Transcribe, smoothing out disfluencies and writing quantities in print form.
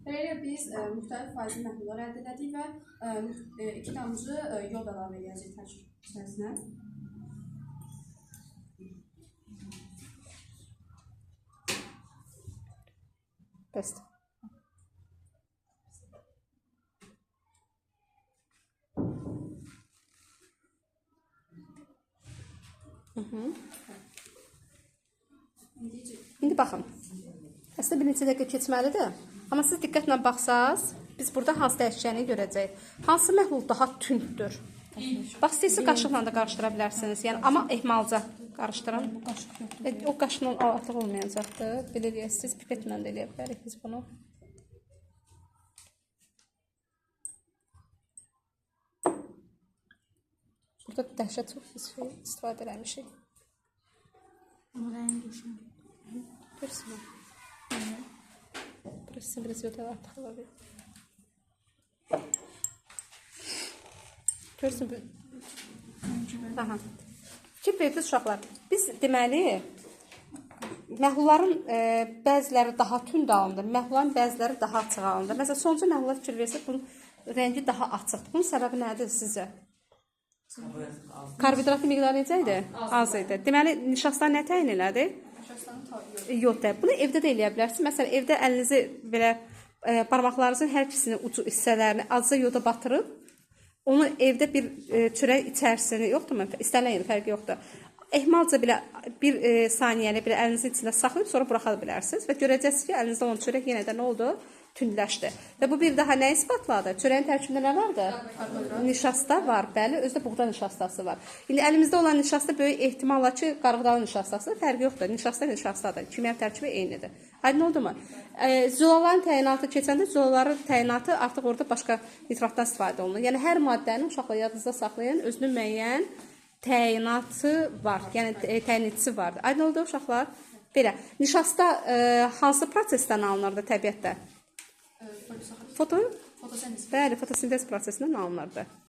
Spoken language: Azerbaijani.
Beləliklə biz müxtəlif faizli məhlullar əldə etdik və 2 damcı yod əlavə edəcəyik tərkib içərisinə. Bəsdir. İndi baxın. Əslində bir neçə dəqiqə keçməlidir. Amma siz diqqətlə baxsaz, biz burada hansı dəyişkəni görəcəyik. Hansı məhlul daha tündür? Bax, istəyirsə qaşıqla da qarışdıra bilərsiniz. Yəni, amma ehmalca qarışdırın. O qaşığın artıq olmayacaqdır. Belə deyək, siz pipetlə də eləyə bilərik biz bunu. Burada dəhşət çox biz istifadə eləmişik. Görürsün mü? Burası biraz yod artıq olabilir. Görürsün mü? Aha. Fikir verdiniz uşaqlar. Biz deməli, məhlulların bəziləri daha tünd alındı, məhlulların bəziləri daha açıq alındı. Məsələn, sonuncu məhlullar fikir versək, bunun rəngi daha açıq. Bunun səbəbi nədir sizcə? Karbohidratın miqdarı necə idi? Az idi. Deməli, nişasta nə təyin elədi? Yod da. Bunu evdə də eləyə bilərsiniz. Məsələn, evdə əlinizi belə barmaqlarınızın hər ikisinin ucu hissələrini azca yoda batırıb, onu evdə bir çörək içərisini, yoxdur mu? İstənilən yeri fərqi yoxdur. Ehmalca belə bir saniyəli belə əlinizin içində saxlayıb sonra buraxa bilərsiniz və görəcəksiniz ki, əlinizdə olan çörək yenə də nə oldu? Tündləşdi. Və bu bir daha nə isbatladı? Çörəyin tərkibində nə vardı? Nişasta var, bəli, özdə buğda nişastası var. İndi əlimizdə olan nişasta böyük ehtimalla ki, qarğıdalı nişastası fərqi yoxdur. Nişasta nişastadır, kimya tərkibi eynidir. Aydın oldu mu? Zolaların təyinatı keçəndə zolaların təyinatı artıq orada başqa nitratdan istifadə olunur. Yəni hər maddənin uşaqlar yadınızda saxlayan özünün müəyyən təyinatı var, yəni təyinatçısı vardır. Aydın oldu uşaqlar? Belə, nişasta hansı prosesdən alınırdı təbiətdə? Fotosintez prosesindən alınırdı.